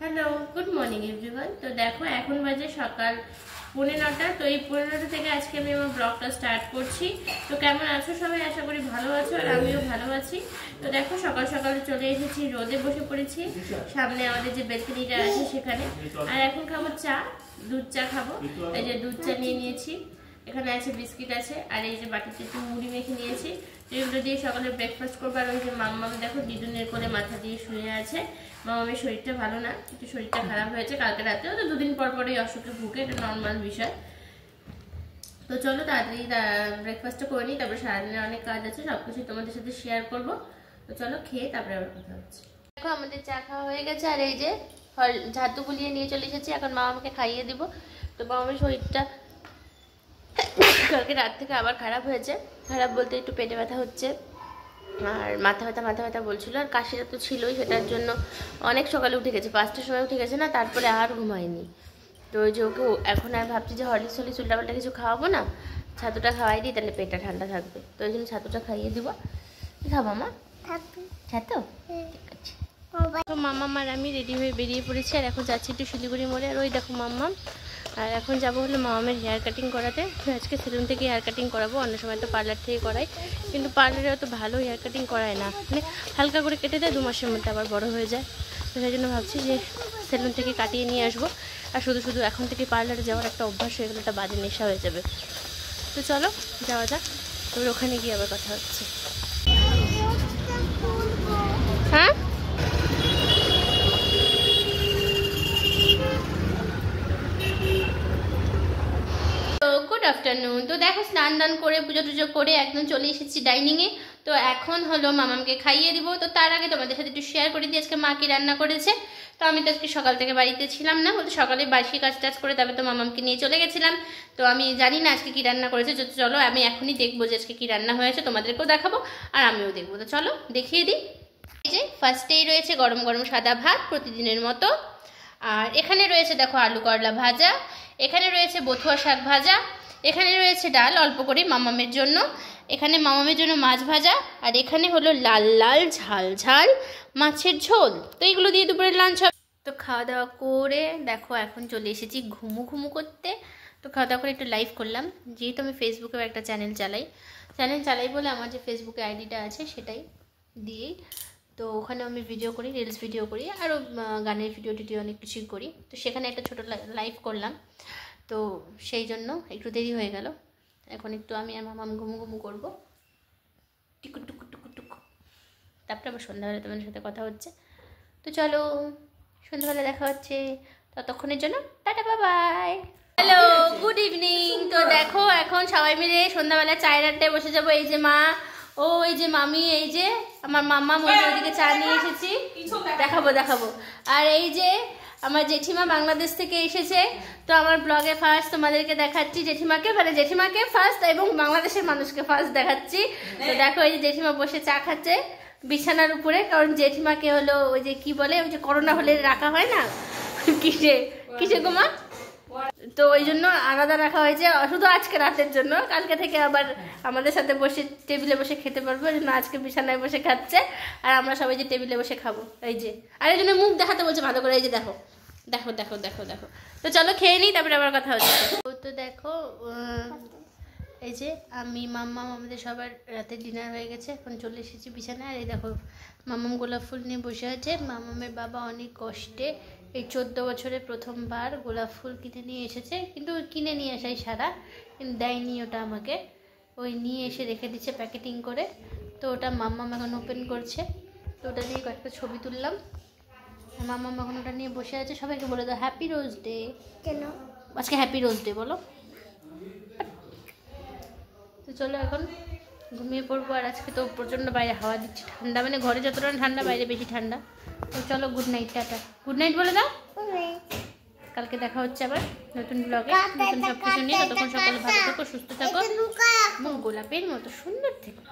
Hello, good morning everyone. তো দেখো এখন বাজে সকাল 9:30। তো এই 9:30 থেকে আজকে আমি আমার ব্লগটা স্টার্ট করছি। তো কেমন আছো সবাই? আশা করি ভালো আছো, আর আমিও ভালো আছি। তো দেখো সকাল সকালে চলে এসেছি, রোদে বসে পড়েছি সামনে আমাদের যে বেলকনিটা আছে সেখানে। আর এখন খাবো চা, দুধ চা খাবো। এই যে দুধ চা নিয়ে নিয়েছি, এখানে আছে বিস্কিট আছে, আর এই যে বাটিতে একটু মুড়ি মেখে নিয়েছি। তো এগুলো দিয়ে সকালে ব্রেকফাস্ট করবো। আর ওই যে মাম্মাম দেখো দিদুনের কোলে মাথা দিয়ে শুয়ে আছে। মামামের শরীরটা ভালো না, একটু শরীরটা খারাপ হয়েছে কালকে রাতেও। তো দুদিন পর পরই অসুখে ভুগে, এটা নর্মাল বিষয়। তো চলো তাড়াতাড়ি ব্রেকফাস্টটা করে নিই, তারপরে সারাদিনের অনেক কাজ আছে, সবকিছু তোমাদের সাথে শেয়ার করবো। তো চলো খেয়ে তারপরে আবার কথা হচ্ছে। দেখো আমাদের চা খাওয়া হয়ে গেছে, আর এই যে ঝাঁতু বুলিয়ে নিয়ে চলে এসেছি, এখন মামাকে খাইয়ে দিব। তো মামামের শরীরটা কালকে রাত থেকে আবার খারাপ হয়েছে। খারাপ বলতে একটু পেটে ব্যথা হচ্ছে, আর মাথা ব্যথা বলছিল, আর কাশিটা তো ছিলই। সেটার জন্য অনেক সকালে উঠে গেছে, 5টার সময় উঠে গেছে না, তারপরে আর ঘুমায়নি। তো ওই যে ওকে এখন আর ভাবছি যে হরলিক্স উল্টাপাল্টা কিছু খাওয়াবো না, ছাতুটা খাওয়াই দিই, তাহলে পেটটা ঠান্ডা থাকবে। তো ওই জন্য ছাতুটা খাইয়ে দিব। কি খাবো মা? ছাতু? ঠিক আছে। তো মাম্মাম আর আমি রেডি হয়ে বেরিয়ে পড়েছি, আর এখন যাচ্ছি একটু শিলিগুড়ি মোড়ে। আর ওই দেখো মাম্মাম। আর এখন যাবো হলো মামামের হেয়ার কাটিং করাতে। আজকে সেলুন থেকে হেয়ার কাটিং করাবো, অন্য সময় তো পার্লার থেকে করাই, কিন্তু পার্লারে অত ভালো হেয়ার কাটিং করায় না, মানে হালকা করে কেটে দেয়, 2 মাসের মধ্যে আবার বড় হয়ে যায়। তো সেই জন্য ভাবছি যে সেলুন থেকে কাটিয়ে নিয়ে আসবো। আর শুধু শুধু এখন থেকে পার্লারে যাওয়ার একটা অভ্যাস হয়ে গেলে একটা বাজে নেশা হয়ে যাবে। তো চলো যাওয়া যাক, তবে ওখানে গিয়ে আবার কথা হচ্ছে। হ্যাঁ গুড আফটারনুন। তো দেখো স্নান দান করে পুজো টুজো করে একদম চলে এসেছি ডাইনিংয়ে। তো এখন হলো মামামকে খাইয়ে দিব। তো তার আগে তোমাদের সাথে একটু শেয়ার করে দিই আজকে মা কি রান্না করেছে। তো আমি তো আজকে সকাল থেকে বাড়িতে ছিলাম না, বলতে সকালে বাসি কাজ টাজ করে তারপরে তো মামামকে নিয়ে চলে গেছিলাম। তো আমি জানি না আজকে কি রান্না করেছে। চলো আমি এখনই দেখবো যে আজকে কি রান্না হয়েছে, তোমাদেরকেও দেখাবো আর আমিও দেখবো। তো চলো দেখিয়ে দিই। এই যে ফার্স্টেই রয়েছে গরম গরম সাদা ভাত প্রতিদিনের মতো, আর এখানে রয়েছে দেখো আলু করলা ভাজা, এখানে রয়েছে বথুয়া শাক ভাজা, এখানে রয়েছে ডাল অল্প করে মামামের জন্য, এখানে মামামের জন্য মাছ ভাজা, আর এখানে হলো লাল লাল ঝাল ঝাল মাছের ঝোল। তো এইগুলো দিয়ে দুপুরে লাঞ্চ হবে। তো খাওয়া দাওয়া করে দেখো এখন চলে এসেছি ঘুমু করতে। তো খাওয়া দাওয়া করে একটু লাইভ করলাম, যেহেতু আমি ফেসবুকেও একটা চ্যানেল চালাই বলে আমার যে ফেসবুকে আইডিটা আছে সেটাই দিয়েই। তো ওখানে আমি ভিডিও করি, রিলস ভিডিও করি, আরও গানের ভিডিও টিডিও অনেক কিছুই করি। তো সেখানে একটা ছোটো লাইভ করলাম, তো সেই জন্য একটু দেরি হয়ে গেল। এখন একটু আমি আর মামাম ঘুমু করবো টুকু টুকু টুকু টুকু, তারপরে আবার সন্ধ্যাবেলা তোমাদের সাথে কথা হচ্ছে। তো চলো সন্ধ্যাবেলা দেখা হচ্ছে, ততক্ষণের জন্য tata bye. Hello good evening. তো দেখো এখন সবাই মিলে সন্ধ্যাবেলা চায়ের আড্ডায় বসে যাবো। এই যে মা, ও এই যে মামি, এই যে আমার মাম্মা, ওইদিকে চা নিয়ে এসেছি, দেখাবো। আর এই যে আমার জেঠিমা বাংলাদেশ থেকে এসেছে। তো আমার ব্লগে ফার্স্ট তোমাদেরকে দেখাচ্ছি জেঠিমাকে, মানে জেঠিমাকে ফার্স্ট এবং বাংলাদেশের মানুষকে ফার্স্ট দেখাচ্ছি। তো দেখো এই যে জেঠিমা বসে চা খাচ্ছে বিছানার উপরে, কারণ জেঠিমাকে হলো ওই যে কি বলে, ওই যে করোনা হলে রাখা হয় না, কিসে গোমা, তো ওই জন্য আলাদা রাখা হয়েছে শুধু আজকে রাতের জন্য। কালকে থেকে আবার আমাদের সাথে বসে টেবিলে বসে খেতে পারবো, এই জন্য আজকে বিছানায় বসে খাচ্ছে, আর আমরা সবাই যে টেবিলে বসে খাবো। এই যে আর এই জন্য মুখ দেখাতে বলছে ভালো করে, এই যে দেখো। তো চলো খেয়ে নিই, তারপরে আবার কথা হচ্ছে। তো দেখো এই যে আমি মাম্মাম, আমাদের সবার রাতে ডিনার হয়ে গেছে, এখন চলে এসেছি বিছানায়। আর এই দেখো মাম্মাম গোলাপ ফুল নিয়ে বসে আছে। মাম্মামের বাবা অনেক কষ্টে এই 14 বছরে প্রথমবার গোলাপ ফুল কিনে নিয়ে এসেছে, কিন্তু কিনে নিয়ে আসাই সারা, কিন্তু দেয়নি ওটা আমাকে, ওই নিয়ে এসে রেখে দিচ্ছে প্যাকেটিং করে। তো ওটা মাম্মাম এখন ওপেন করছে। তো ওটা নিয়ে কয়েকটা ছবি তুললাম। মাম্মাম এখন ওটা নিয়ে বসে আছে। সবাইকে বলে দাও হ্যাপি রোজ ডে। কেন আজকে হ্যাপি রোজ ডে বলো। তো চলো এখন ঘুমিয়ে পড়বো। আর আজকে তো প্রচণ্ড বাইরে হাওয়া দিচ্ছে, ঠান্ডা, মানে ঘরে যতটা ঠান্ডা বাইরে বেশি ঠান্ডা। তো চলো good night, tata. Good night বলে দাও। কালকে দেখা হচ্ছে আবার নতুন ব্লগে, নতুন সব কিছু নিয়ে। ততক্ষণ সকলে ভালো থাকো, সুস্থ থাকো এবং গোলাপের মতো সুন্দর থেকো।